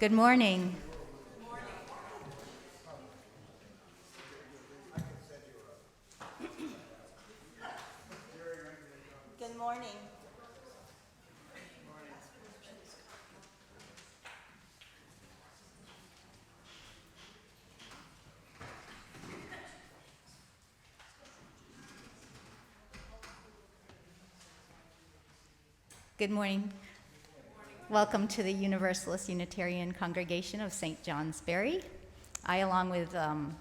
Good morning. Good morning. Good morning. Welcome to the Universalist Unitarian Congregation of St. Johnsbury. I, along with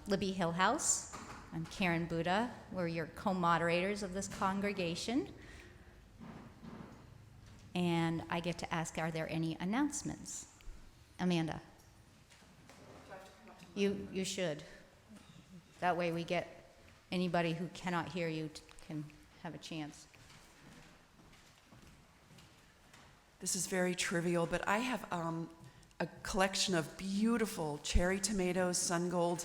Libby Hillhouse and Karen Buddha, we're your co-moderators of this congregation. And I get to ask, are there any announcements? Amanda? You should. That way we get anybody who cannot hear you can have a chance. This is very trivial, but I have a collection of beautiful cherry tomatoes, sun gold.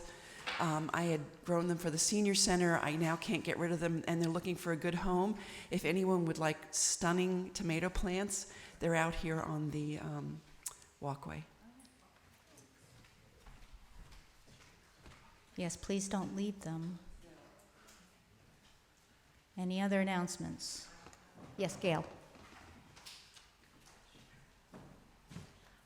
I had grown them for the senior center. I now can't get rid of them, and they're looking for a good home. If anyone would like stunning tomato plants, they're out here on the walkway. Yes, please don't leave them. Any other announcements? Yes, Gail.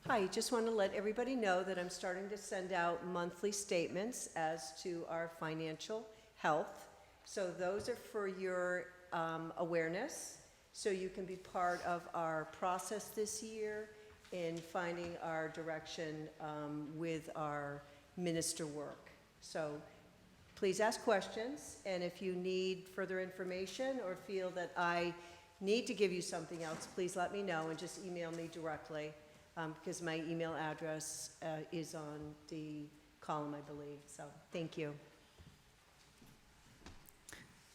Hi, just want to let everybody know that I'm starting to send out monthly statements as to our financial health. So those are for your awareness, so you can be part of our process this year in finding our direction with our minister work. So please ask questions, and if you need further information or feel that I need to give you something else, please let me know and just email me directly. Because my email address is on the column, I believe. So thank you.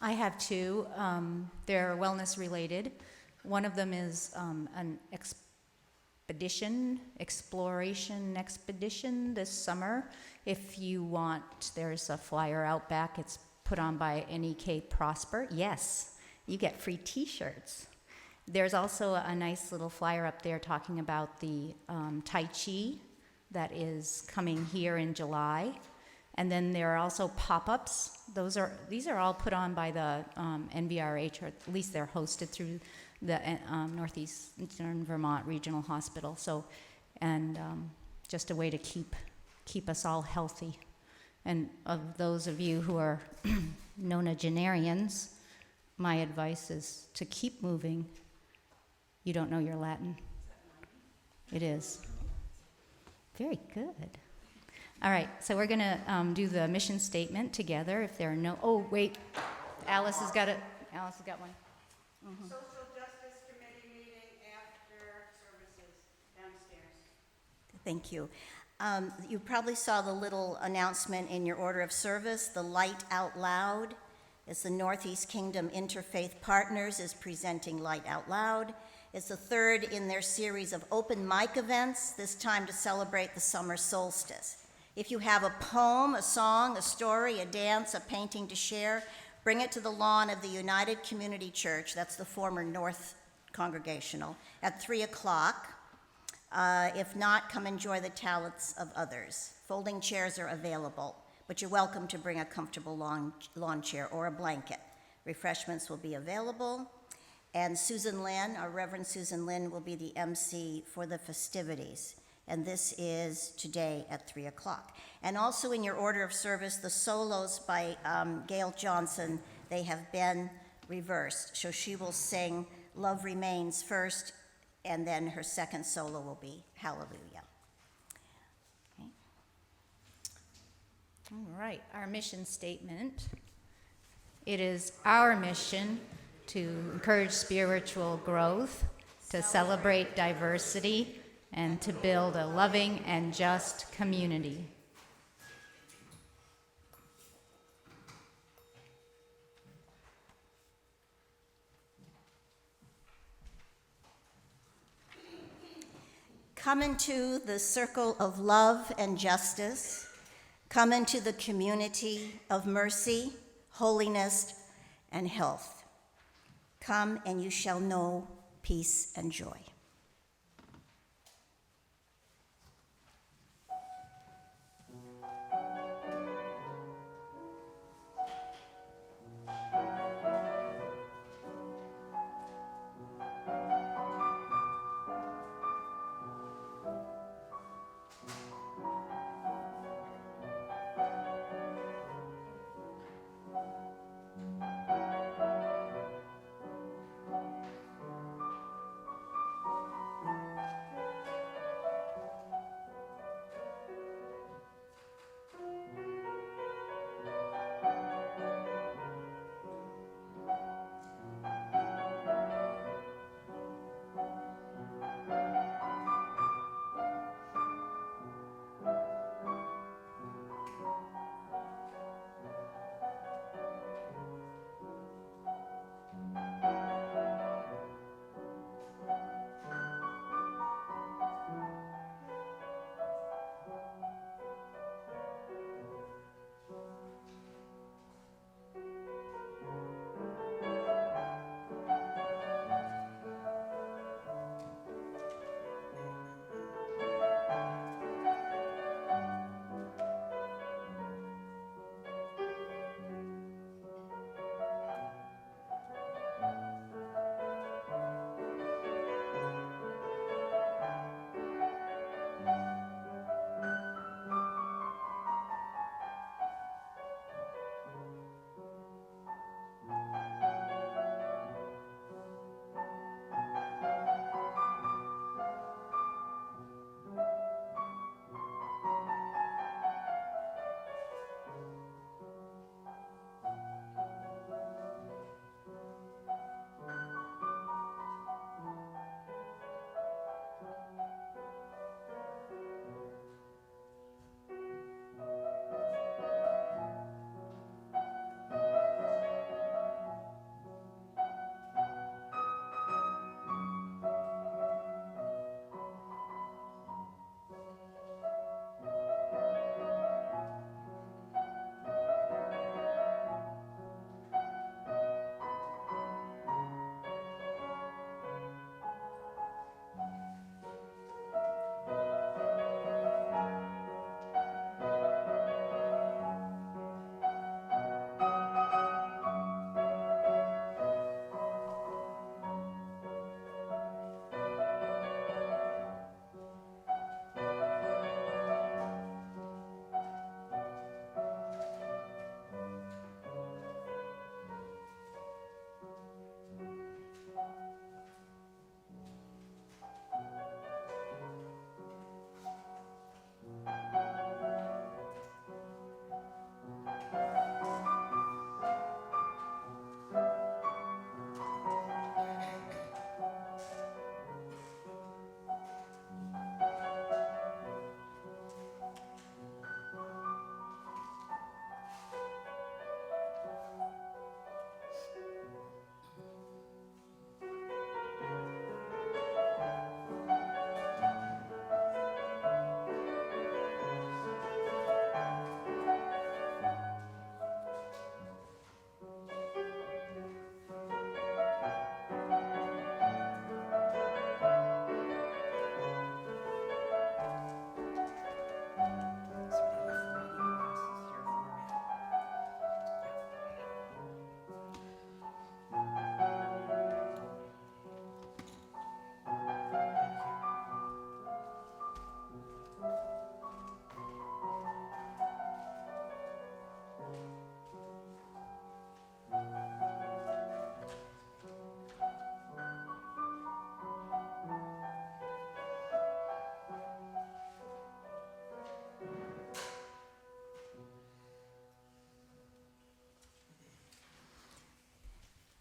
I have two. They're wellness related. One of them is an exploration expedition this summer. If you want, there's a flyer out back. It's put on by NEK Prosper. Yes, you get free t-shirts. There's also a nice little flyer up there talking about the Tai Chi that is coming here in July. And then there are also pop-ups. These are all put on by the NVRH, or at least they're hosted through the Northeastern Vermont Regional Hospital. So, and just a way to keep us all healthy. And of those of you who are nonagenarians, my advice is to keep moving. You don't know your Latin? It is. Very good. All right, so we're going to do the mission statement together. If there are no, oh wait, Alice has got one. Mm-hmm. Social Justice Committee meeting after services downstairs. Thank you. You probably saw the little announcement in your order of service, the Light Out Loud. It's the Northeast Kingdom Interfaith Partners is presenting Light Out Loud. It's the third in their series of open mic events, this time to celebrate the summer solstice. If you have a poem, a song, a story, a dance, a painting to share, bring it to the lawn of the United Community Church, that's the former North Congregational, at 3 o'clock. If not, come enjoy the talents of others. Folding chairs are available, but you're welcome to bring a comfortable lawn chair or a blanket. Refreshments will be available. And Susan Lynn, our Reverend Susan Lynn, will be the MC for the festivities. And this is today at 3 o'clock. And also in your order of service, the solos by Gail Johnson, they have been reversed. So she will sing Love Remains first, and then her second solo will be Hallelujah. Okay. All right, our mission statement. It is our mission to encourage spiritual growth, to celebrate diversity, and to build a loving and just community. Come into the circle of love and justice. Come into the community of mercy, holiness, and health. Come and you shall know peace and joy.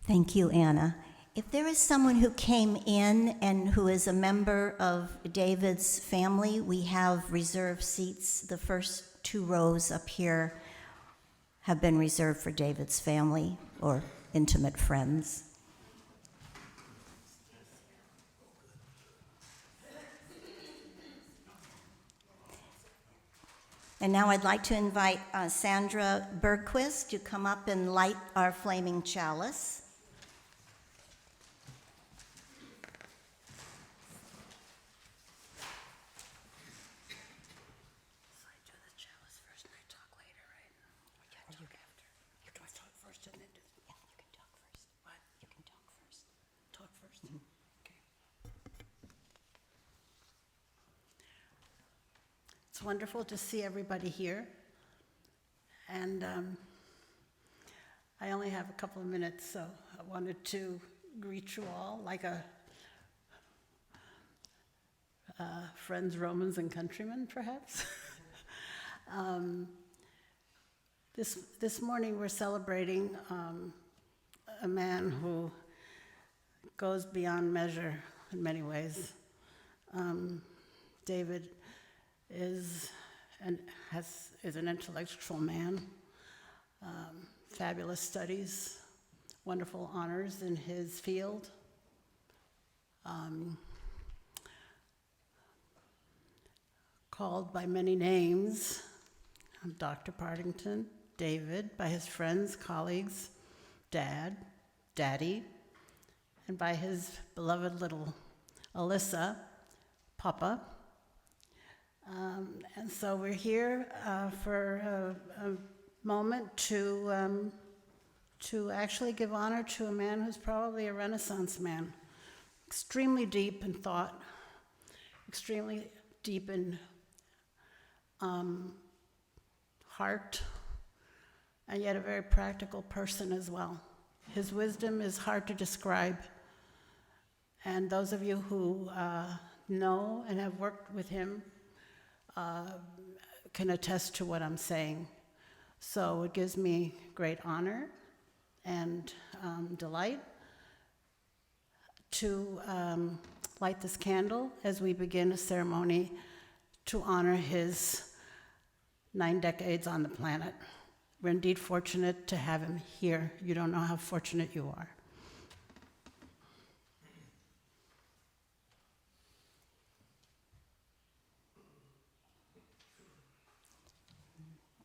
Thank you, Anna. If there is someone who came in and who is a member of David's family, we have reserved seats. The first 2 rows up here have been reserved for David's family or intimate friends. And now I'd like to invite Sandra Bergquist to come up and light our flaming chalice. It's wonderful to see everybody here. And I only have a couple of minutes, so I wanted to greet you all like a friends, Romans, and countrymen, perhaps. This morning we're celebrating a man who goes beyond measure in many ways. David is an intellectual man, fabulous studies, wonderful honors in his field. Called by many names, Dr. Partington, David, by his friends, colleagues, Dad, Daddy, and by his beloved little Alyssa, Papa. And so we're here for a moment to actually give honor to a man who's probably a Renaissance man, extremely deep in thought, extremely deep in heart, and yet a very practical person as well. His wisdom is hard to describe, and those of you who know and have worked with him can attest to what I'm saying. So it gives me great honor and delight to light this candle as we begin a ceremony to honor his 9 decades on the planet. We're indeed fortunate to have him here. You don't know how fortunate you are.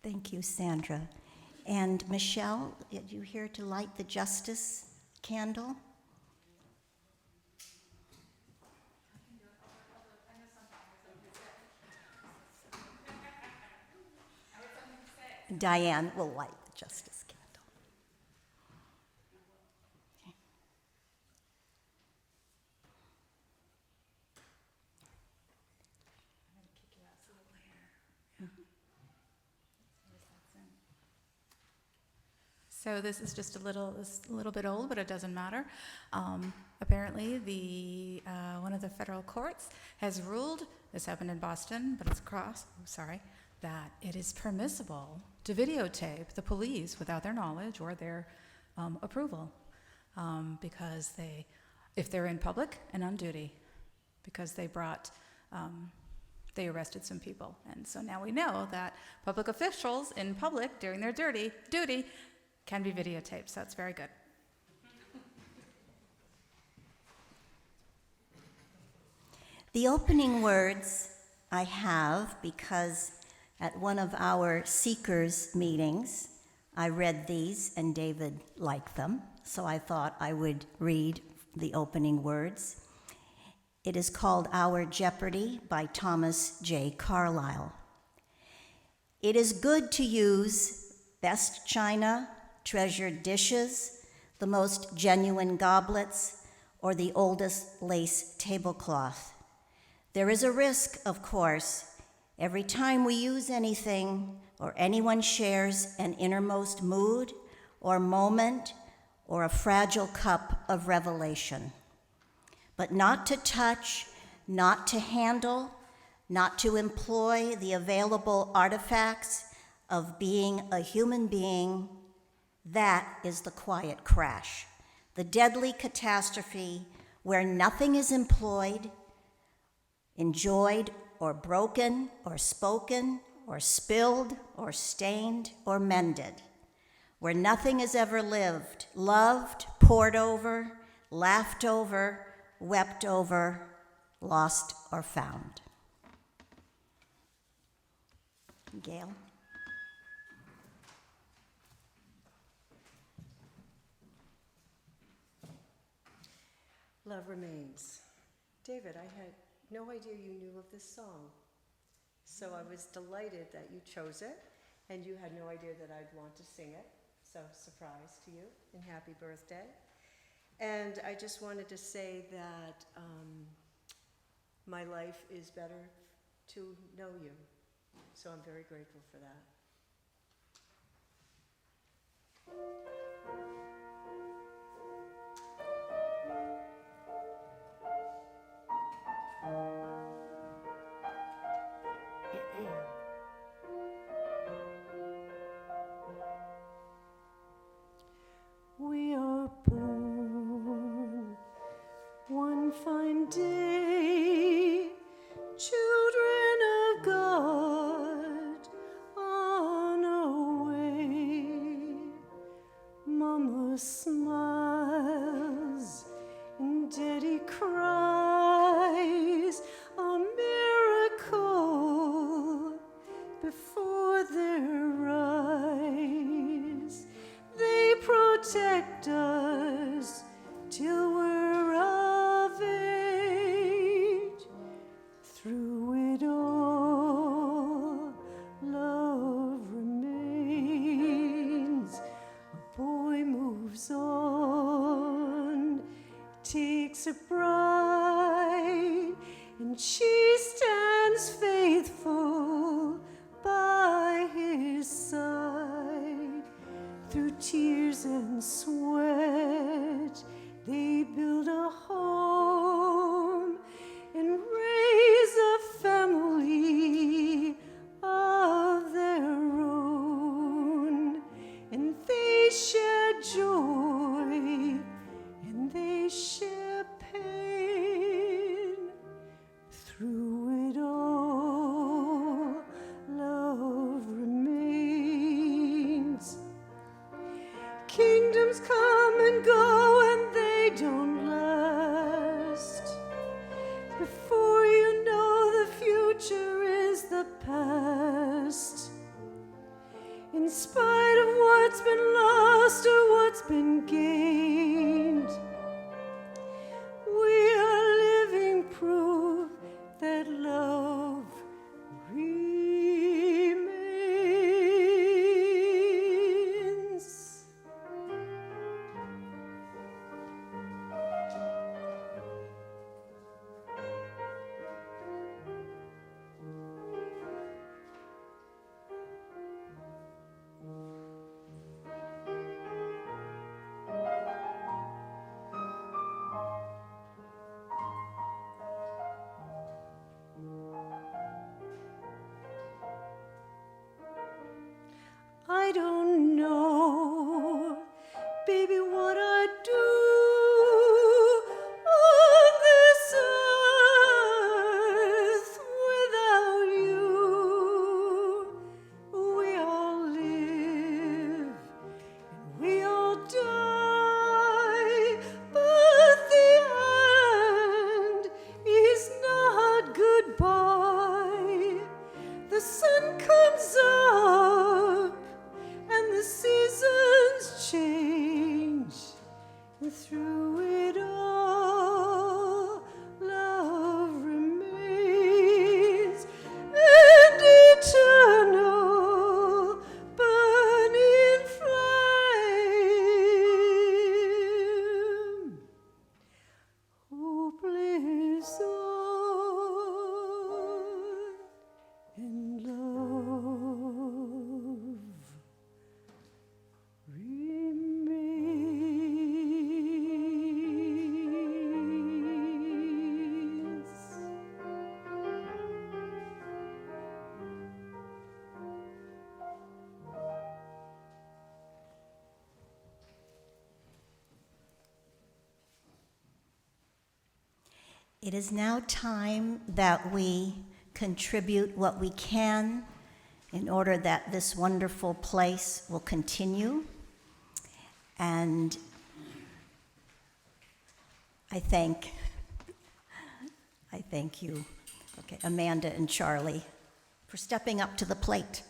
Thank you, Sandra. And Michelle, are you here to light the justice candle? Diane will light the justice candle. Okay. So this is just a little bit old, but it doesn't matter. Apparently, one of the federal courts has ruled, this happened in Boston, but it's that it is permissible to videotape the police without their knowledge or their approval, because if they're in public and on duty, because they arrested some people. And so now we know that public officials in public during their duty can be videotaped, so that's very good. The opening words I have because at one of our Seekers meetings, I read these and David liked them, so I thought I would read the opening words. It is called Our Jeopardy by Thomas J. Carlyle. It is good to use best china, treasured dishes, the most genuine goblets, or the oldest lace tablecloth. There is a risk, of course, every time we use anything or anyone shares an innermost mood or moment or a fragile cup of revelation. But not to touch, not to handle, not to employ the available artifacts of being a human being, that is the quiet crash. the deadly catastrophe where nothing is employed, enjoyed, or broken, or spoken, or spilled, or stained, or mended, where nothing is ever lived, loved, pored over, laughed over, wept over, lost, or found. Gail? Love Remains. David, I had no idea you knew of this song. So I was delighted that you chose it, and you had no idea that I'd want to sing it. So surprise to you, and happy birthday. And I just wanted to say that my life is better to know you. So I'm very grateful for that. We are born one fine day, children of God, on our way. Mama smiles and Daddy cries, a miracle before their eyes. They protect us till we're of age. Through it all, love remains. A boy moves on, takes a bride, and she stands faithful by his side. Through tears and sweat, they build a home and raise a family of their own. And they share joy and they share pain. Through it all, love remains. Kingdoms come and go and they don't last. Before you know, the future is the past. In spite of what's been lost or what's been gained, we are living proof that love remains. It is now time that we contribute what we can in order that this wonderful place will continue. And I thank you, okay, Amanda and Charlie, for stepping up to the plate.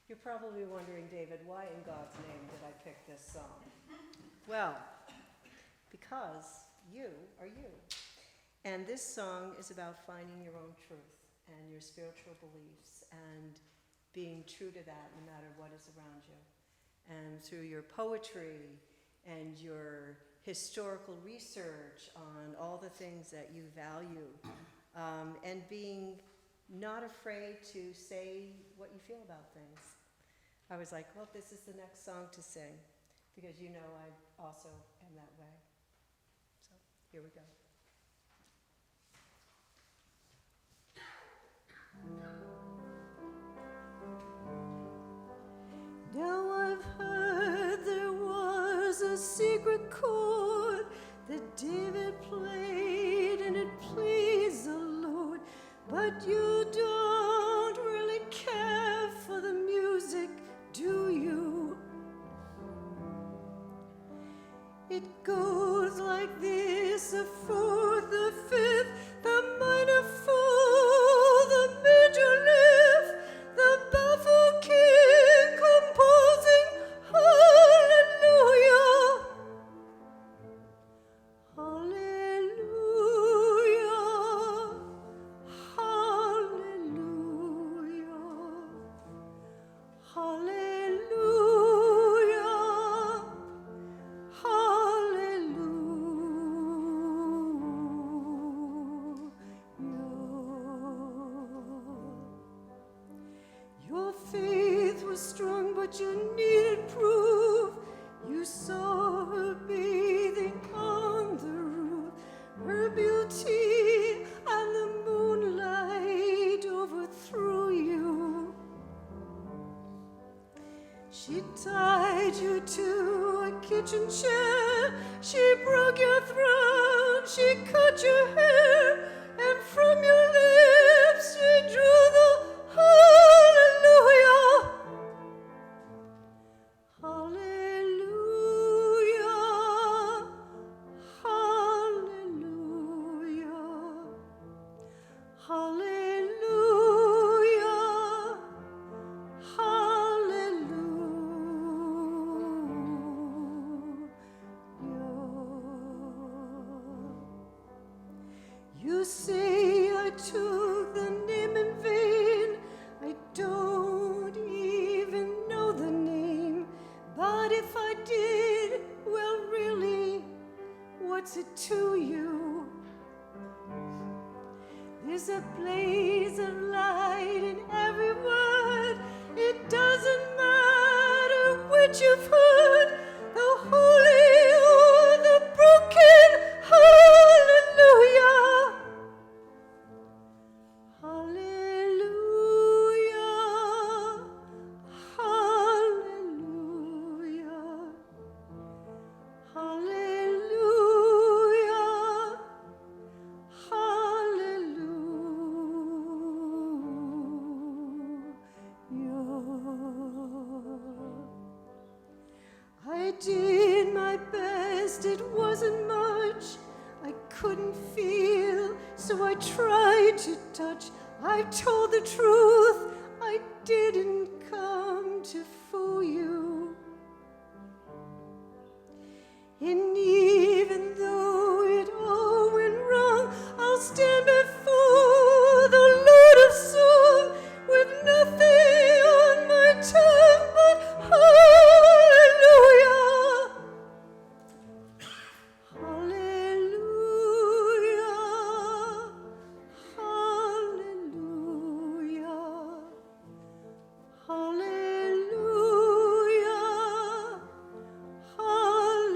You're probably wondering, David, why in God's name did I pick this song? Well, because you are you. And this song is about finding your own truth and your spiritual beliefs and being true to that no matter what is around you. And through your poetry and your historical research on all the things that you value, and being not afraid to say what you feel about things. I was like, well, this is the next song to sing, because you know I also am that way. So here we go. Now I've heard there was a secret chord that David played and it pleased the Lord, but you don't really care for the music, do you? It goes like this: a fourth, a fifth, the minor fall, the major lift, the baffled king composing hallelujah, hallelujah, hallelujah, hallelujah, hallelujah. Your faith was strong, but you needed proof. You saw her bathing on the roof, her beauty and the moonlight overthrew you. She tied you to a kitchen chair, she broke your throne, she cut your hair, and from your lips she drew the hallelujah, hallelujah, hallelujah, hallelujah, hallelujah. You say I took the name in vain. I don't even know the name. But if I did, well, really, what's it to you? There's a blaze of light in every word. It doesn't matter which you've heard, the holy or the broken. Hallelujah, hallelujah, hallelujah, feel, so I tried to touch. I've told the truth, I didn't come to fool you. And even though it all went wrong, I'll stand before the Lord of song with nothing on my tongue but hallelujah. Hallelujah. Hallelujah. Hallelujah.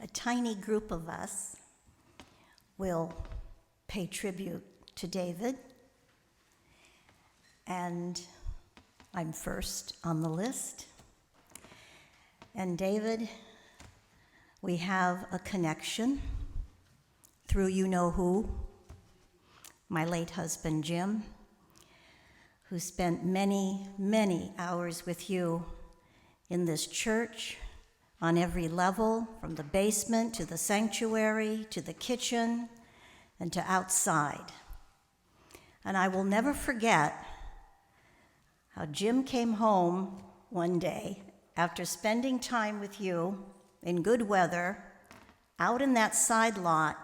A tiny group of us will pay tribute to David, and I'm first on the list. And David, we have a connection through you-know-who, my late husband Jim, who spent many, many hours with you in this church, on every level, from the basement to the sanctuary, to the kitchen, and to outside. And I will never forget how Jim came home one day after spending time with you in good weather, out in that side lot,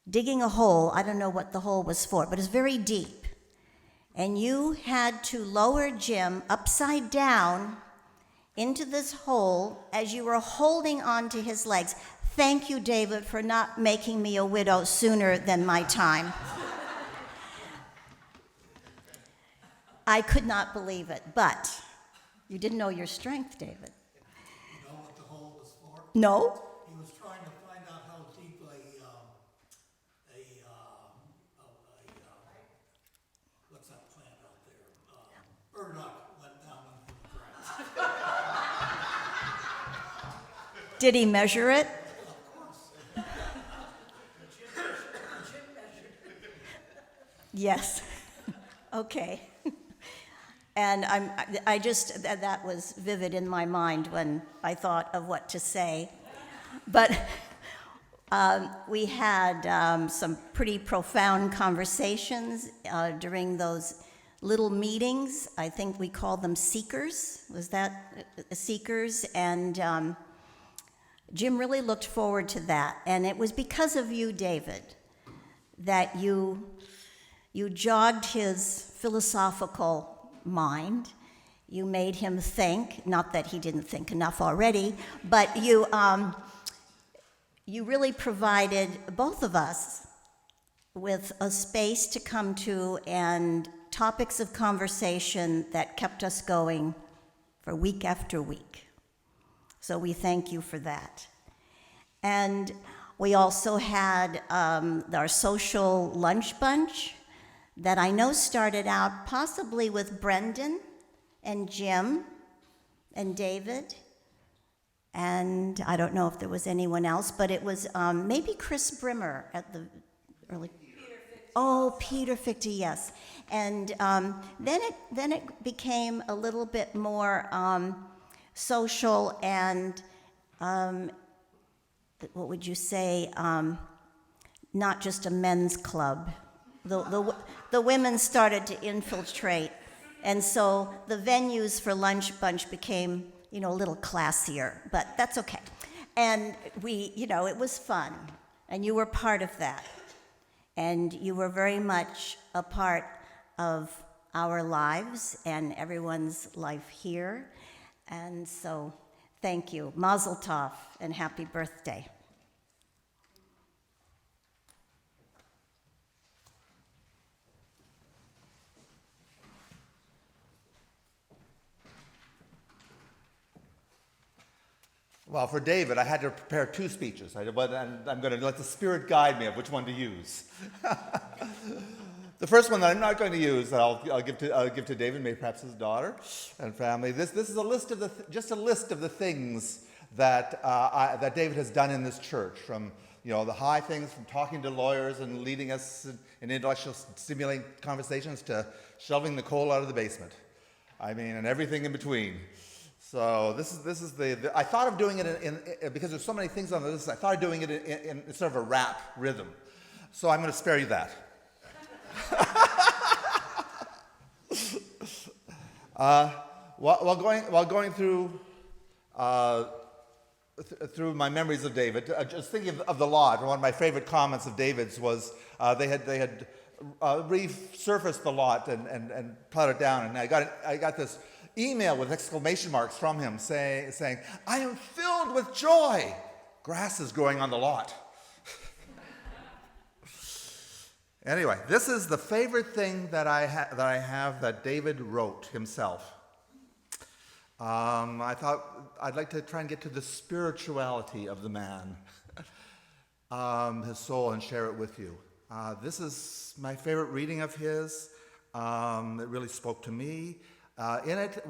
digging a hole. I don't know what the hole was for, but it's very deep. And you had to lower Jim upside down into this hole as you were holding on to his legs. Thank you, David, for not making me a widow sooner than my time. I could not believe it, but you didn't know your strength, David. You know what the hole was for? No? He was trying to find out how deep what's that plant out there? Burdock went down into the grass. Did he measure it? Yes. Okay. And that was vivid in my mind when I thought of what to say. But we had some pretty profound conversations during those little meetings. I think we called them seekers. Was that seekers? And Jim really looked forward to that. And it was because of you, David, that you jogged his philosophical mind. You made him think, not that he didn't think enough already, but you really provided both of us with a space to come to and topics of conversation that kept us going for week after week. So we thank you for that. And we also had our social lunch bunch that I know started out possibly with Brendan and Jim and David, and I don't know if there was anyone else, but it was maybe Chris Brimmer at the early. Peter Fichte, yes. And then it became a little bit more social and what would you say? Not just a men's club. The women started to infiltrate. And so the venues for Lunch Bunch became, a little classier, but that's okay. And it was fun, and you were part of that. And you were very much a part of our lives and everyone's life here. And so thank you. Mazel tov and happy birthday. Well, for David, I had to prepare two speeches, and I'm going to let the Spirit guide me of which one to use. The first one that I'm not going to use, that I'll give to David, maybe perhaps his daughter and family. This is a list of just a list of the things that that David has done in this church, from the high things, from talking to lawyers and leading us in intellectual stimulating conversations, to shoveling the coal out of the basement. I mean, and everything in between. So this is the I thought of doing it in because there's so many things on the list. I thought of doing it in sort of a rap rhythm. So I'm going to spare you that. While going through my memories of David, just thinking of the lot, one of my favorite comments of David's was they had resurfaced the lot and plowed it down, and I got this email with exclamation marks from him saying, "I am filled with joy. Grass is growing on the lot." Anyway, this is the favorite thing that I have that David wrote himself. I thought I'd like to try and get to the spirituality of the man, his soul, and share it with you. This is my favorite reading of his. It really spoke to me. In it,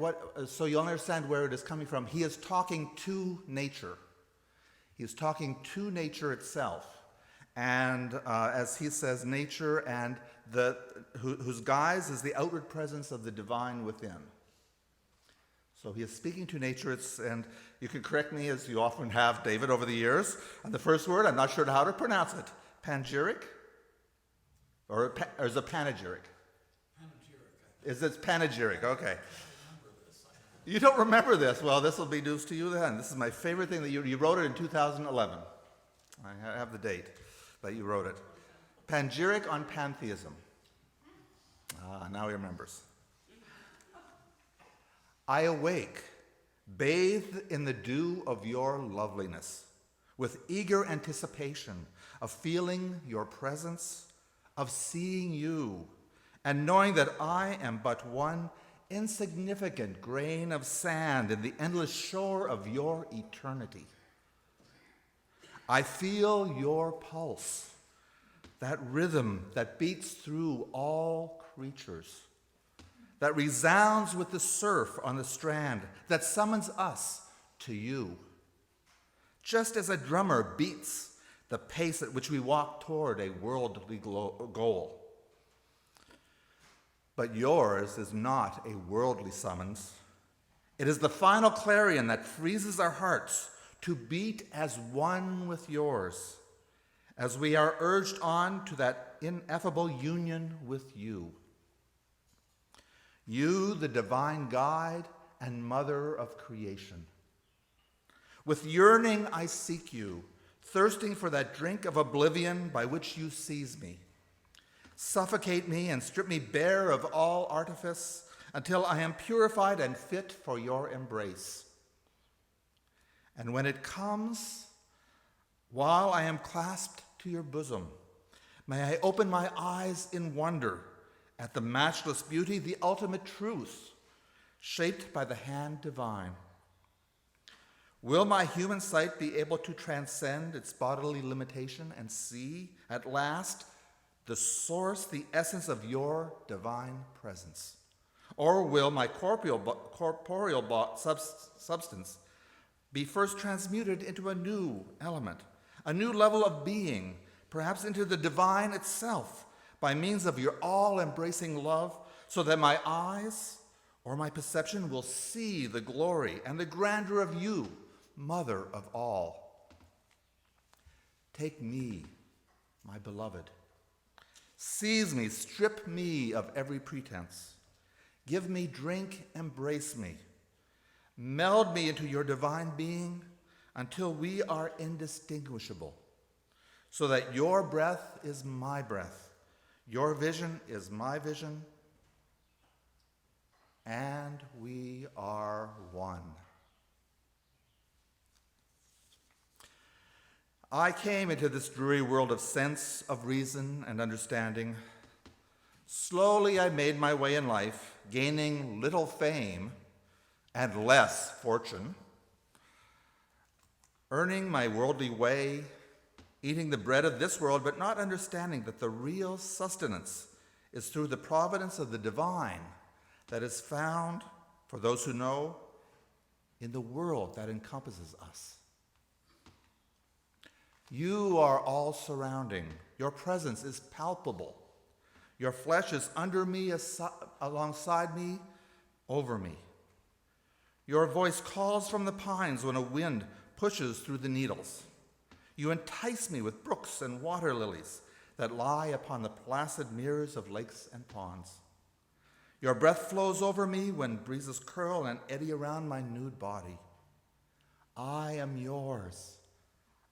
so you'll understand where it is coming from. He is talking to nature. He is talking to nature itself. And as he says, nature and whose guise is the outward presence of the divine within. So he is speaking to nature, and you can correct me, as you often have, David, over the years. On the first word, I'm not sure how to pronounce it. Panegyric? Or is it panegyric? Is it panegyric? Okay. You don't remember this? Well, this will be news to you then. This is my favorite thing that you wrote it in 2011. I have the date that you wrote it. Panegyric on pantheism. Now he remembers. I awake, bathed in the dew of your loveliness, with eager anticipation of feeling your presence, of seeing you, and knowing that I am but one insignificant grain of sand in the endless shore of your eternity. I feel your pulse, that rhythm that beats through all creatures, that resounds with the surf on the strand, that summons us to you. Just as a drummer beats the pace at which we walk toward a worldly goal. But yours is not a worldly summons. It is the final clarion that freezes our hearts to beat as one with yours, as we are urged on to that ineffable union with you. You, the divine guide and mother of creation. With yearning I seek you, thirsting for that drink of oblivion by which you seize me. Suffocate me and strip me bare of all artifice until I am purified and fit for your embrace. And when it comes, while I am clasped to your bosom, may I open my eyes in wonder at the matchless beauty, the ultimate truth, shaped by the hand divine. Will my human sight be able to transcend its bodily limitation and see, at last, the source, the essence of your divine presence? Or will my corporeal substance be first transmuted into a new element, a new level of being, perhaps into the divine itself, by means of your all-embracing love, so that my eyes or my perception will see the glory and the grandeur of you, Mother of all. Take me, my beloved. Seize me, strip me of every pretense. Give me drink, embrace me. Meld me into your divine being until we are indistinguishable, so that your breath is my breath, your vision is my vision, and we are one. I came into this dreary world of sense, of reason, and understanding. Slowly I made my way in life, gaining little fame and less fortune, earning my worldly way, eating the bread of this world, but not understanding that the real sustenance is through the providence of the divine that is found, for those who know, in the world that encompasses us. You are all surrounding. Your presence is palpable. Your flesh is under me, alongside me, over me. Your voice calls from the pines when a wind pushes through the needles. You entice me with brooks and water lilies that lie upon the placid mirrors of lakes and ponds. Your breath flows over me when breezes curl and eddy around my nude body. I am yours.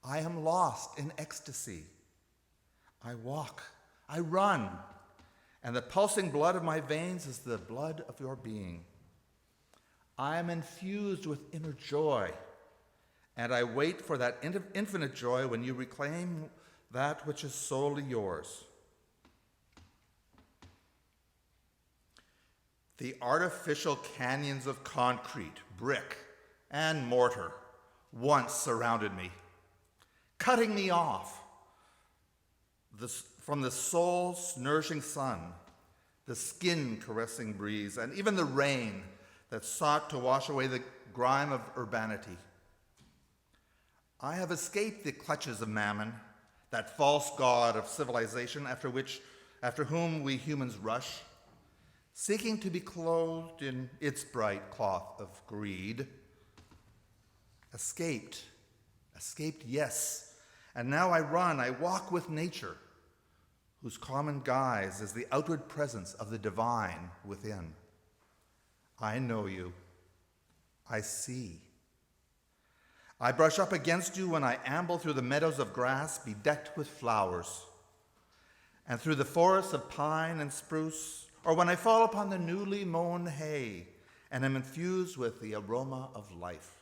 I am lost in ecstasy. I walk, I run, and the pulsing blood of my veins is the blood of your being. I am infused with inner joy, and I wait for that infinite joy when you reclaim that which is solely yours. The artificial canyons of concrete, brick, and mortar once surrounded me, cutting me off from the soul's nourishing sun, the skin-caressing breeze, and even the rain that sought to wash away the grime of urbanity. I have escaped the clutches of Mammon, that false god of civilization after whom we humans rush, seeking to be clothed in its bright cloth of greed. Escaped, yes. And now I run, I walk with nature, whose common guise is the outward presence of the divine within. I know you. I see. I brush up against you when I amble through the meadows of grass bedecked with flowers, and through the forests of pine and spruce, or when I fall upon the newly mown hay and am infused with the aroma of life.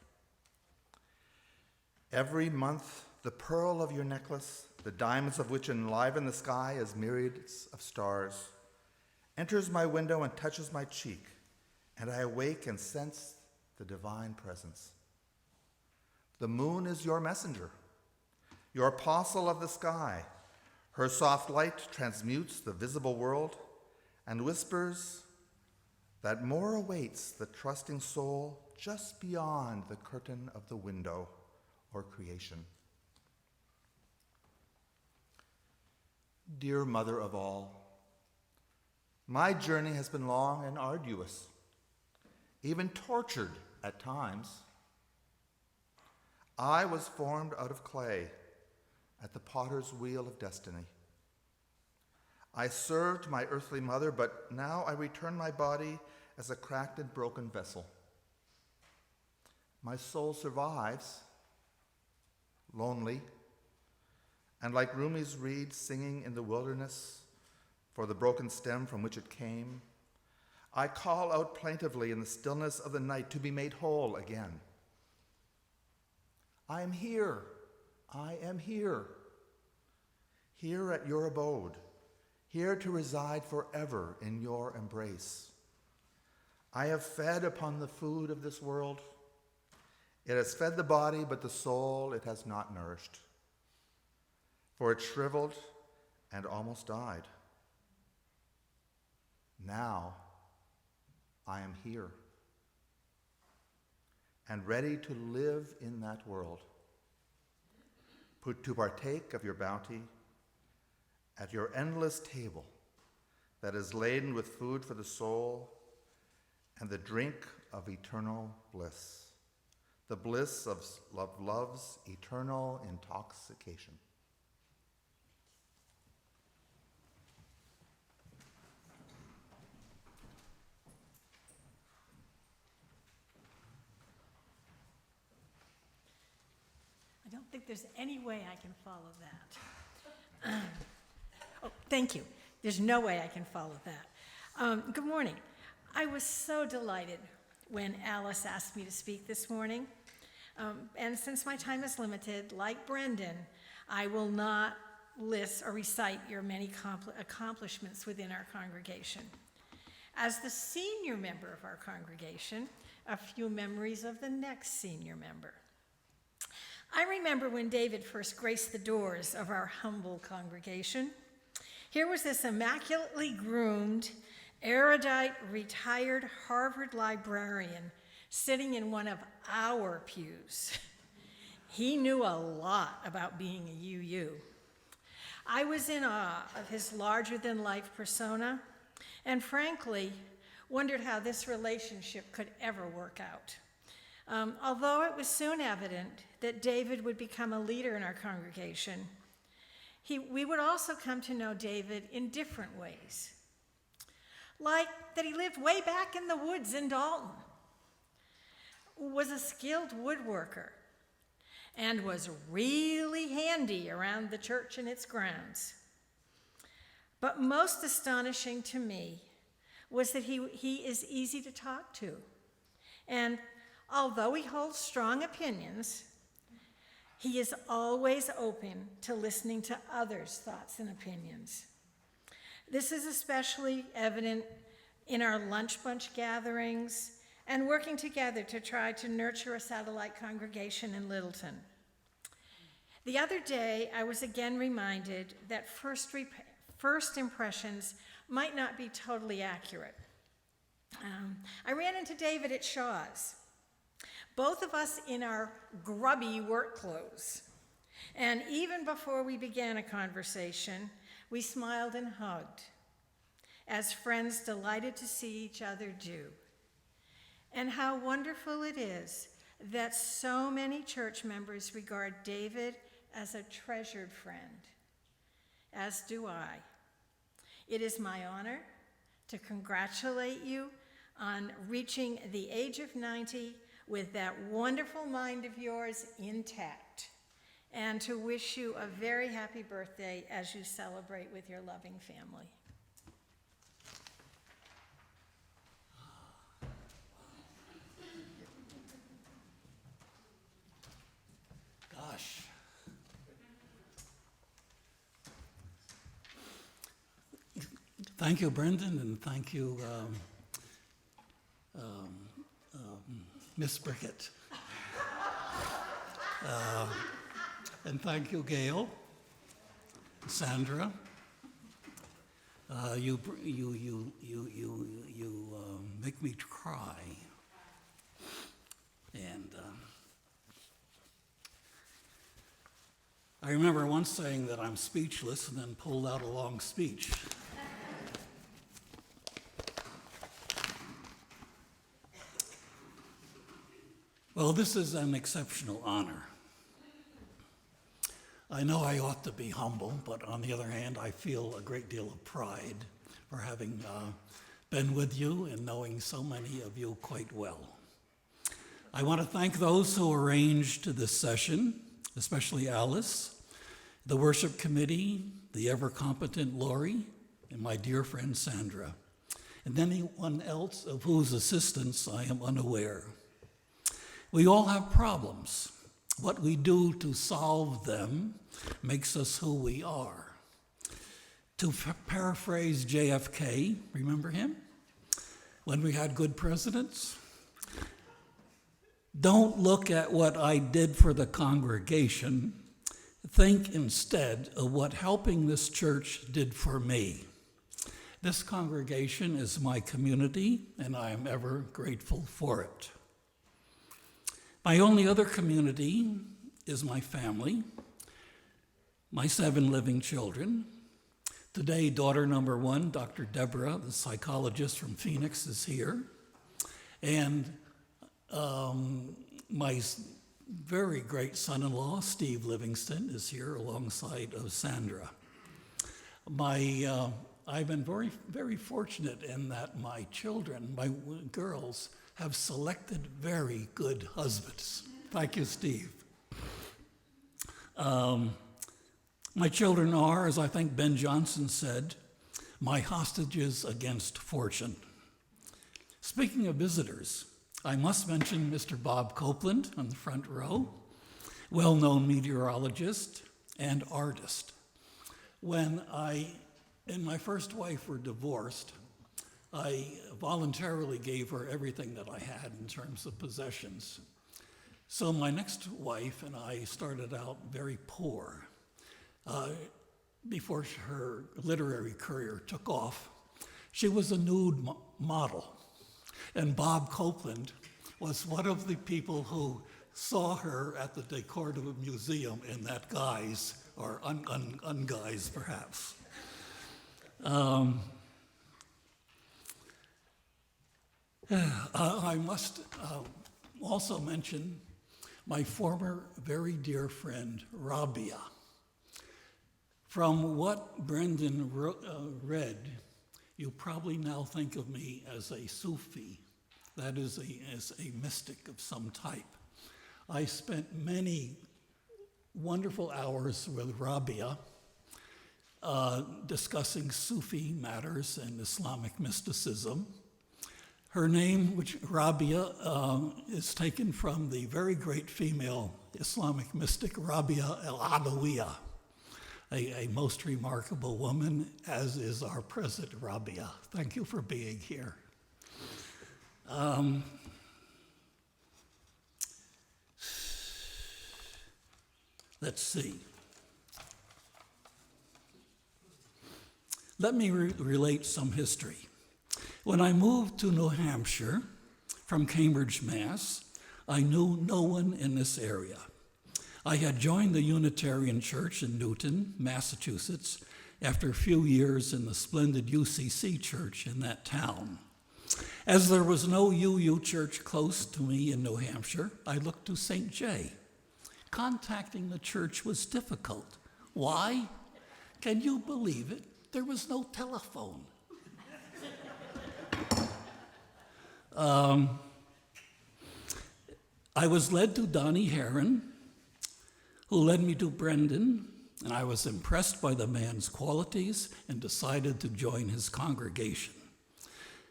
Every month, the pearl of your necklace, the diamonds of which enliven the sky as myriads of stars, enters my window and touches my cheek, and I awake and sense the divine presence. The moon is your messenger, your apostle of the sky. Her soft light transmutes the visible world and whispers that more awaits the trusting soul just beyond the curtain of the window or creation. Dear Mother of all, my journey has been long and arduous, even tortured at times. I was formed out of clay at the potter's wheel of destiny. I served my earthly mother, but now I return my body as a cracked and broken vessel. My soul survives, lonely, and like Rumi's reed singing in the wilderness for the broken stem from which it came, I call out plaintively in the stillness of the night to be made whole again. I am here. I am here. Here at your abode, here to reside forever in your embrace. I have fed upon the food of this world. It has fed the body, but the soul it has not nourished. For it shriveled and almost died. Now I am here and ready to live in that world, to partake of your bounty at your endless table that is laden with food for the soul and the drink of eternal bliss, the bliss of love's eternal intoxication. I don't think there's any way I can follow that. Oh, thank you. There's no way I can follow that. Good morning. I was so delighted when Alice asked me to speak this morning. And since my time is limited, like Brendan, I will not list or recite your many accomplishments within our congregation. As the senior member of our congregation, a few memories of the next senior member. I remember when David first graced the doors of our humble congregation. Here was this immaculately groomed, erudite, retired Harvard librarian sitting in one of our pews. He knew a lot about being a UU. I was in awe of his larger-than-life persona, and frankly, wondered how this relationship could ever work out. Although it was soon evident that David would become a leader in our congregation, we would also come to know David in different ways. Like that he lived way back in the woods in Dalton, was a skilled woodworker, and was really handy around the church and its grounds. But most astonishing to me was that he is easy to talk to. And although he holds strong opinions, he is always open to listening to others' thoughts and opinions. This is especially evident in our lunch bunch gatherings and working together to try to nurture a satellite congregation in Littleton. The other day, I was again reminded that first impressions might not be totally accurate. I ran into David at Shaw's, both of us in our grubby work clothes. And even before we began a conversation, we smiled and hugged, as friends delighted to see each other do. And how wonderful it is that so many church members regard David as a treasured friend, as do I. It is my honor to congratulate you on reaching the age of 90 with that wonderful mind of yours intact, and to wish you a very happy birthday as you celebrate with your loving family. Gosh. Thank you, Brendan, and thank you, Miss Brickett. And thank you, Gail, Sandra. You make me cry, and I remember once saying that I'm speechless, and then pulled out a long speech. Well, this is an exceptional honor. I know I ought to be humble, but on the other hand, I feel a great deal of pride for having been with you and knowing so many of you quite well. I want to thank those who arranged this session, especially Alice, the worship committee, the ever-competent Lori, and my dear friend Sandra. and anyone else of whose assistance I am unaware. We all have problems. What we do to solve them makes us who we are. To paraphrase JFK, remember him? When we had good presidents? Don't look at what I did for the congregation. Think instead of what helping this church did for me. This congregation is my community, and I am ever grateful for it. My only other community is my family, my 7 living children. Today, daughter number 1, Dr. Deborah, the psychologist from Phoenix, is here. And my very great son-in-law, Steve Livingston, is here alongside of Sandra. I've been very, very fortunate in that my children, my girls, have selected very good husbands. Thank you, Steve. My children are, as I think Ben Jonson said, my hostages against fortune. Speaking of visitors, I must mention Mr. Bob Copeland on the front row, well-known meteorologist and artist. When I and my first wife were divorced, I voluntarily gave her everything that I had in terms of possessions. So my next wife and I started out very poor. Before her literary career took off, she was a nude model. And Bob Copeland was one of the people who saw her at the Decorative Museum in that guise, or unguise perhaps. I must also mention my former very dear friend, Rabia. From what Brendan read, you probably now think of me as a Sufi, that is, as a mystic of some type. I spent many wonderful hours with Rabia discussing Sufi matters and Islamic mysticism. Her name, which Rabia, is taken from the very great female Islamic mystic Rabia al-Adawiyah, a most remarkable woman, as is our present Rabia. Thank you for being here. Let's see. Let me relate some history. When I moved to New Hampshire from Cambridge, Mass., I knew no one in this area. I had joined the Unitarian Church in Newton, Massachusetts, after a few years in the splendid UCC church in that town. As there was no UU church close to me in New Hampshire, I looked to St. J. Contacting the church was difficult. Why? Can you believe it? There was no telephone. I was led to Donnie Heron, who led me to Brendan, and I was impressed by the man's qualities and decided to join his congregation.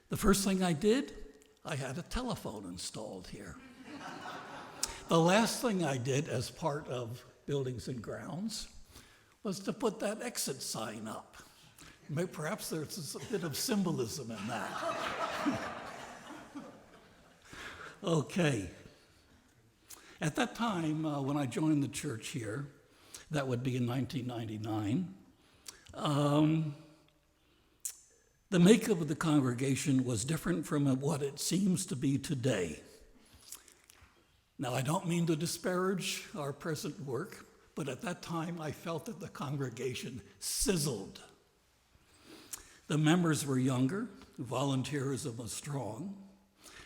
The first thing I did, I had a telephone installed here. The last thing I did as part of Buildings and Grounds was to put that exit sign up. Perhaps there's a bit of symbolism in that. Okay. At that time, when I joined the church here, that would be in 1999, the makeup of the congregation was different from what it seems to be today. Now, I don't mean to disparage our present work, but at that time I felt that the congregation sizzled. The members were younger, volunteerism was strong,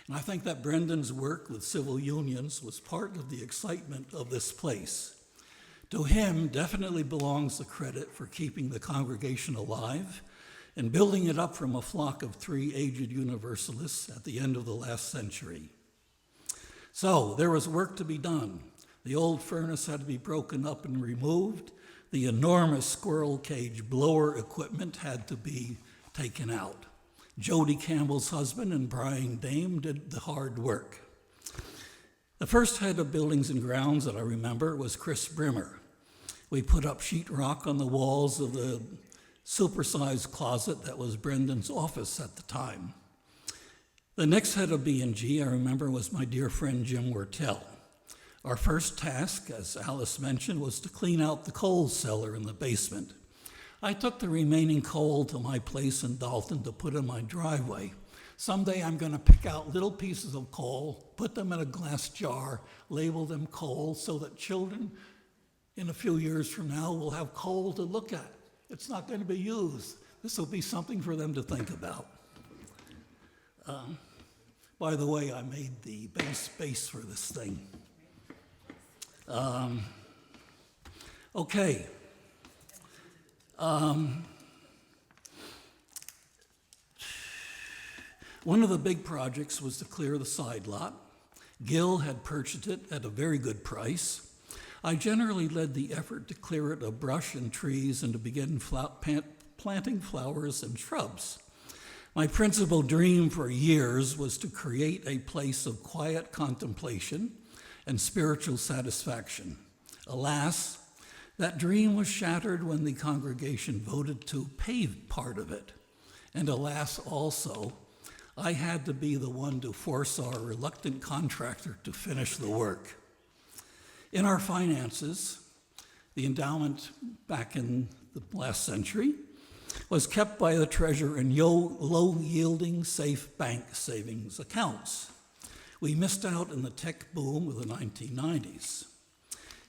and I think that Brendan's work with civil unions was part of the excitement of this place. To him definitely belongs the credit for keeping the congregation alive and building it up from a flock of 3 aged Universalists at the end of the last century. So there was work to be done. The old furnace had to be broken up and removed. The enormous squirrel cage blower equipment had to be taken out. Jody Campbell's husband and Brian Dame did the hard work. The first head of buildings and grounds that I remember was Chris Brimmer. We put up sheetrock on the walls of the supersized closet that was Brendan's office at the time. The next head of B&G I remember was my dear friend Jim Wortell. Our first task, as Alice mentioned, was to clean out the coal cellar in the basement. I took the remaining coal to my place in Dalton to put in my driveway. Someday I'm going to pick out little pieces of coal, put them in a glass jar, label them coal, so that children in a few years from now will have coal to look at. It's not going to be used. This will be something for them to think about. By the way, I made the base for this thing. Okay. One of the big projects was to clear the side lot. Gil had purchased it at a very good price. I generally led the effort to clear it of brush and trees and to begin planting flowers and shrubs. My principal dream for years was to create a place of quiet contemplation and spiritual satisfaction. Alas, that dream was shattered when the congregation voted to pave part of it. And alas, also, I had to be the one to force our reluctant contractor to finish the work. In our finances, the endowment back in the last century was kept by the treasurer in low-yielding, safe bank savings accounts. We missed out in the tech boom of the 1990s.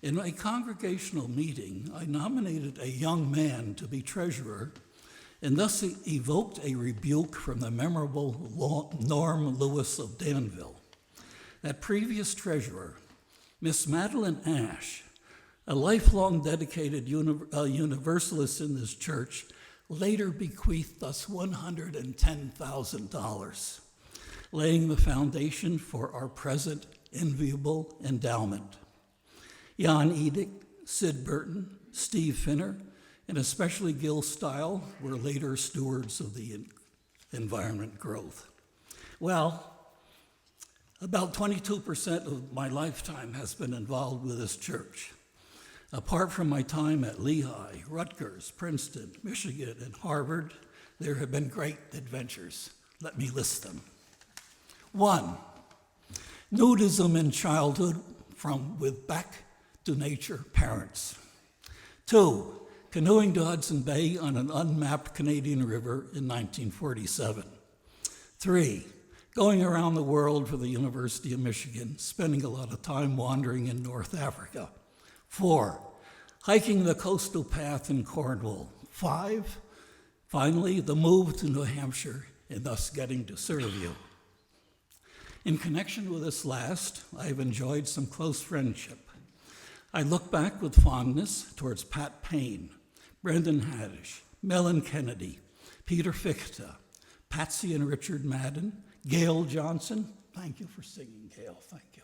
In a congregational meeting, I nominated a young man to be treasurer and thus evoked a rebuke from the memorable Norm Lewis of Danville. That previous treasurer, Miss Madeline Ash, a lifelong dedicated universalist in this church, later bequeathed us $110,000, laying the foundation for our present enviable endowment. Jan Edick, Sid Burton, Steve Finner, and especially Gil Stile were later stewards of the environment growth. Well, about 22% of my lifetime has been involved with this church. Apart from my time at Lehigh, Rutgers, Princeton, Michigan, and Harvard, there have been great adventures. Let me list them. 1, nudism in childhood with back to nature parents. 2, canoeing to Hudson Bay on an unmapped Canadian river in 1947. 3, going around the world for the University of Michigan, spending a lot of time wandering in North Africa. 4, hiking the coastal path in Cornwall. 5, finally, the move to New Hampshire and thus getting to serve you. In connection with this last, I have enjoyed some close friendship. I look back with fondness towards Pat Payne, Brendan Haddish, Mellon Kennedy, Peter Fichte, Patsy and Richard Madden, Gail Johnson, thank you for singing, Gail, thank you,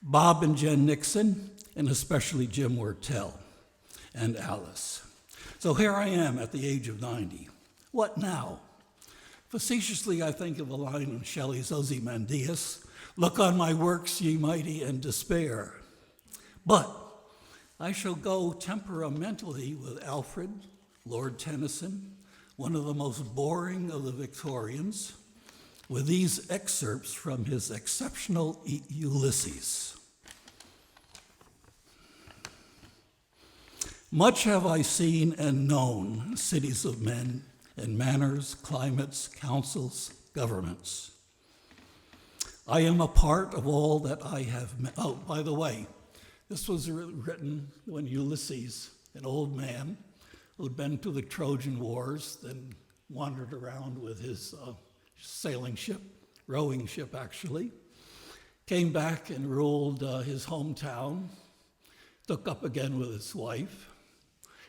Bob and Jen Nixon, and especially Jim Wortell and Alice. So here I am at the age of 90. What now? Facetiously, I think of a line in Shelley's Ozymandias, "Look on my works, ye mighty, and despair." But I shall go temperamentally with Alfred, Lord Tennyson, one of the most boring of the Victorians, with these excerpts from his exceptional Ulysses. Much have I seen and known, cities of men, and manners, climates, councils, governments. I am a part of all that I have met. Oh, by the way, this was written when Ulysses, an old man who'd been to the Trojan Wars, then wandered around with his sailing ship, rowing ship actually, came back and ruled his hometown, took up again with his wife.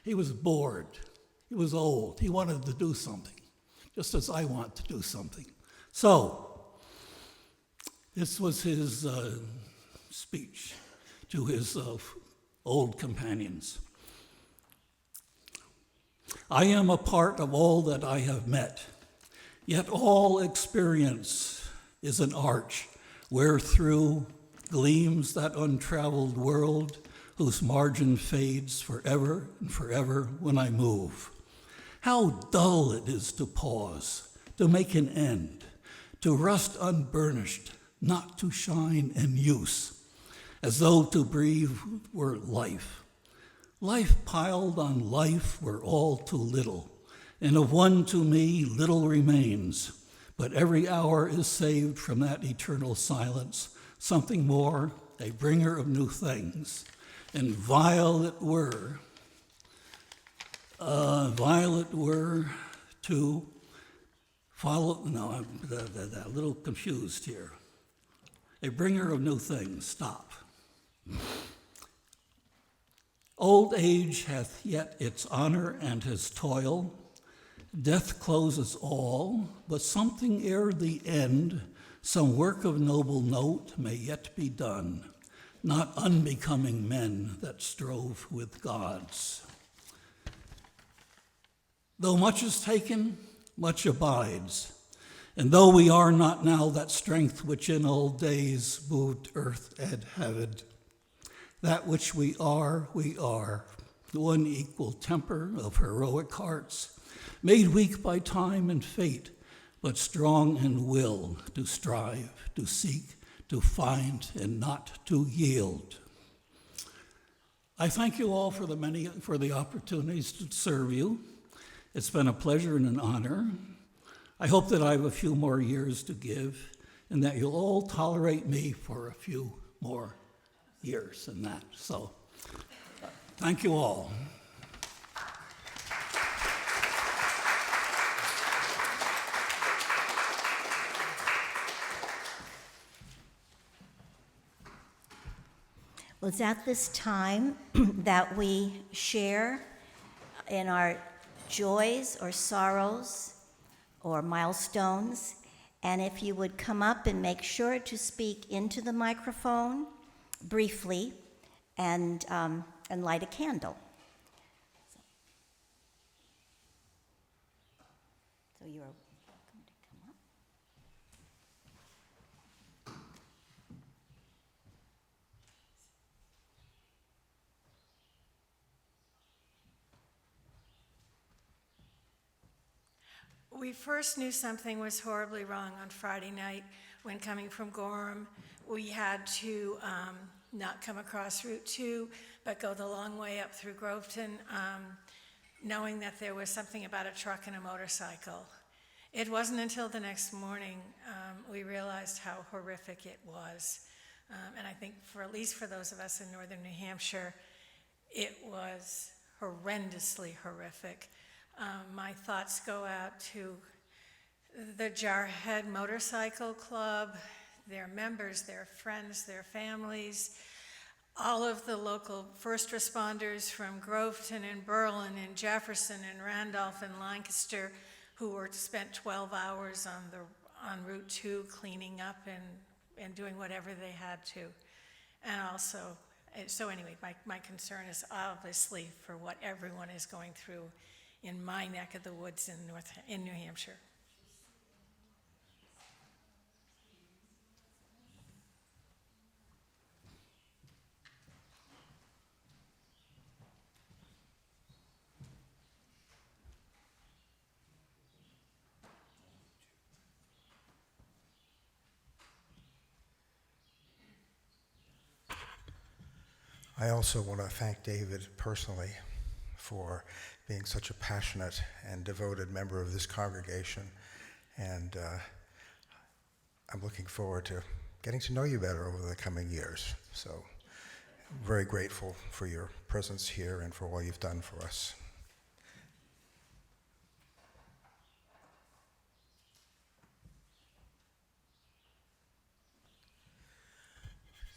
He was bored. He was old. He wanted to do something, just as I want to do something. So, this was his speech to his old companions. I am a part of all that I have met, Yet all experience is an arch wherethrough gleams that untraveled world whose margin fades forever and forever when I move. How dull it is to pause, to make an end, to rust unburnished, not to shine in use, as though to breathe were life. Life piled on life were all too little, and of one to me little remains, but every hour is saved from that eternal silence, something more, a bringer of new things. And vile it were to follow, no, I'm a little confused here. A bringer of new things, stop. Old age hath yet its honor and his toil. Death closes all, but something ere the end, some work of noble note may yet be done, not unbecoming men that strove with gods. Though much is taken, much abides, and though we are not now that strength which in old days moved earth and heaven, that which we are, one equal temper of heroic hearts, made weak by time and fate, but strong in will to strive, to seek, to find, and not to yield. I thank you all for the opportunities to serve you. It's been a pleasure and an honor. I hope that I have a few more years to give, and that you'll all tolerate me for a few more years than that. So, thank you all. Well, it's at this time that we share in our joys or sorrows or milestones. And if you would come up and make sure to speak into the microphone briefly and light a candle. So you're welcome to come up. We first knew something was horribly wrong on Friday night when coming from Gorham. We had to not come across Route 2, but go the long way up through Groveton, knowing that there was something about a truck and a motorcycle. It wasn't until the next morning we realized how horrific it was. And I think at least for those of us in northern New Hampshire, it was horrendously horrific. My thoughts go out to the Jarhead Motorcycle Club, their members, their friends, their families, all of the local first responders from Groveton and Berlin and Jefferson and Randolph and Lancaster who spent 12 hours on Route 2 cleaning up and doing whatever they had to. And also, so anyway, my concern is obviously for what everyone is going through in my neck of the woods in New Hampshire. I also want to thank David personally for being such a passionate and devoted member of this congregation. And I'm looking forward to getting to know you better over the coming years. So I'm very grateful for your presence here and for all you've done for us.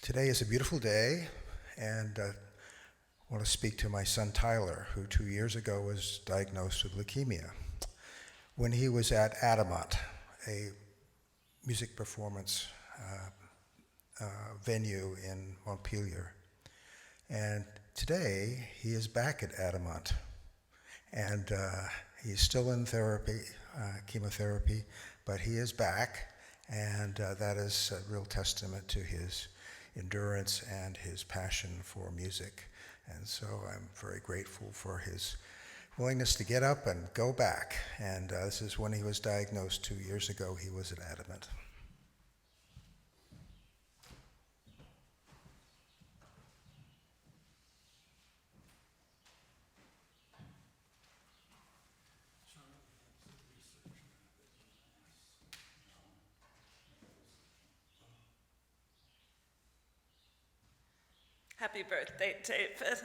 Today is a beautiful day, and I want to speak to my son Tyler, who 2 years ago was diagnosed with leukemia. When he was at Adamant, a music performance venue in Montpelier. And today, he is back at Adamant, and he's still in therapy, chemotherapy, but he is back, and that is a real testament to his endurance and his passion for music. And so I'm very grateful for his willingness to get up and go back. And this is when he was diagnosed 2 years ago. He was adamant. Happy birthday, David.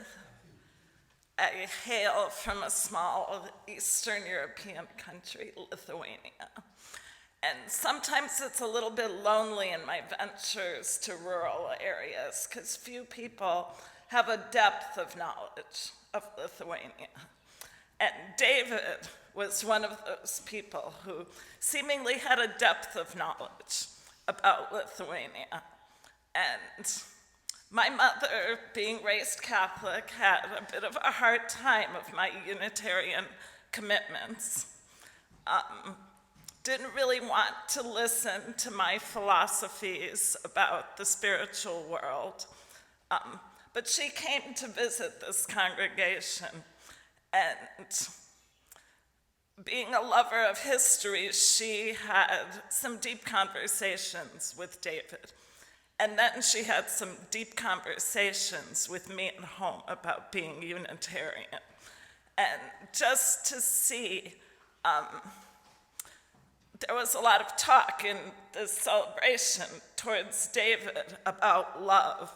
I hail from a small Eastern European country, Lithuania. And sometimes it's a little bit lonely in my ventures to rural areas because few people have a depth of knowledge of Lithuania. And David was one of those people who seemingly had a depth of knowledge about Lithuania. And my mother, being raised Catholic, had a bit of a hard time of my Unitarian commitments. Didn't really want to listen to my philosophies about the spiritual world. But she came to visit this congregation, and being a lover of history, she had some deep conversations with David. And then she had some deep conversations with me at home about being Unitarian. And just to see, there was a lot of talk in this celebration towards David about love.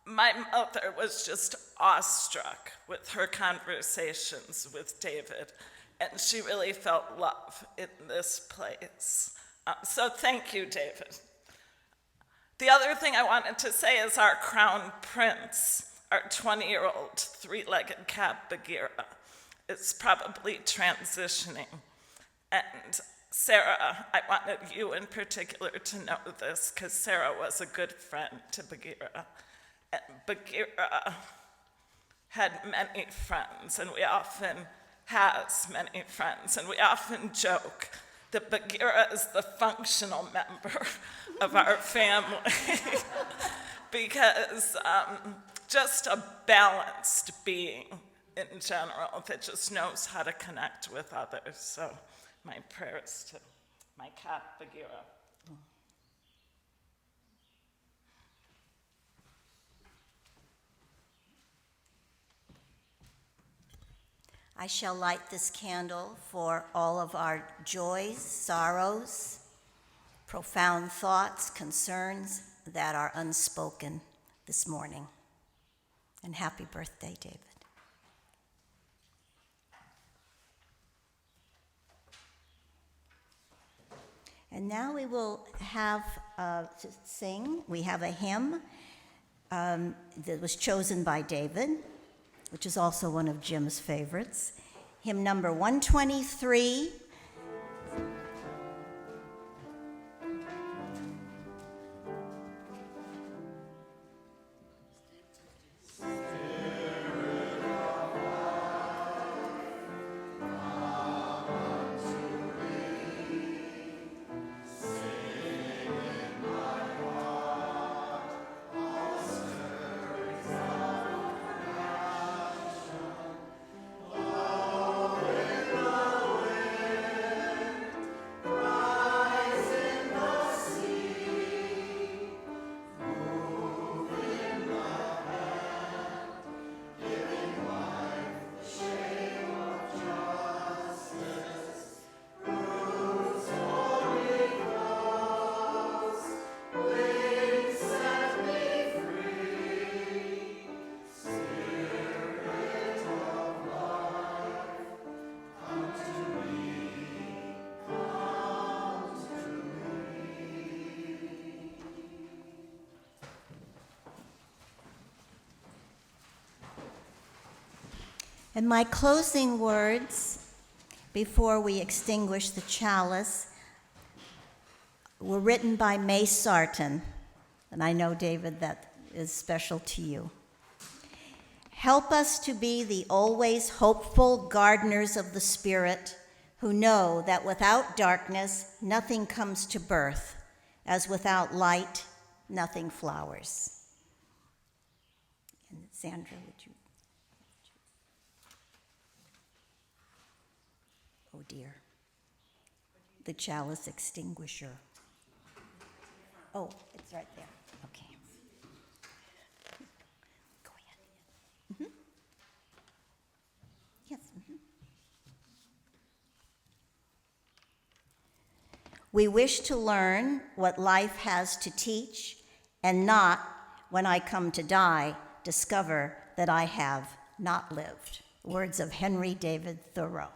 My mother was just awestruck with her conversations with David, and she really felt love in this place. So thank you, David. The other thing I wanted to say is our crown prince, our 20-year-old three-legged cat, Bagheera, is probably transitioning. And Sarah, I wanted you in particular to know this because Sarah was a good friend to Bagheera. And Bagheera had many friends, and has many friends, and we often joke that Bagheera is the functional member of our family because just a balanced being in general that just knows how to connect with others. So my prayers to my cat, Bagheera. I shall light this candle for all of our joys, sorrows, profound thoughts, concerns that are unspoken this morning. And happy birthday, David. And now we will have to sing. We have a hymn that was chosen by David, which is also one of Jim's favorites. Hymn number 123. And my closing words before we extinguish the chalice were written by May Sarton, and I know, David, that is special to you. Help us to be the always hopeful gardeners of the Spirit who know that without darkness nothing comes to birth, as without light nothing flowers. And Sandra, would you? Oh dear. The chalice extinguisher. Oh, it's right there. Okay. Go ahead. Mm-hmm. Yes. Mm-hmm. We wish to learn what life has to teach, and not, when I come to die, discover that I have not lived. Words of Henry David Thoreau.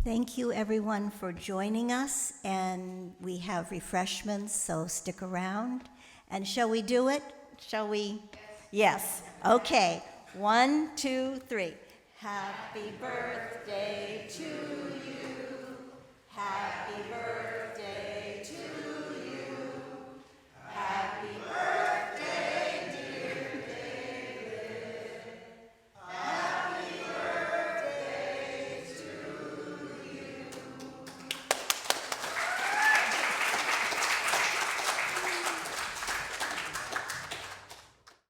Thank you, everyone, for joining us, and we have refreshments, so stick around. And shall we do it? Shall we? Yes. Okay. 1, 2, 3. Happy birthday to you.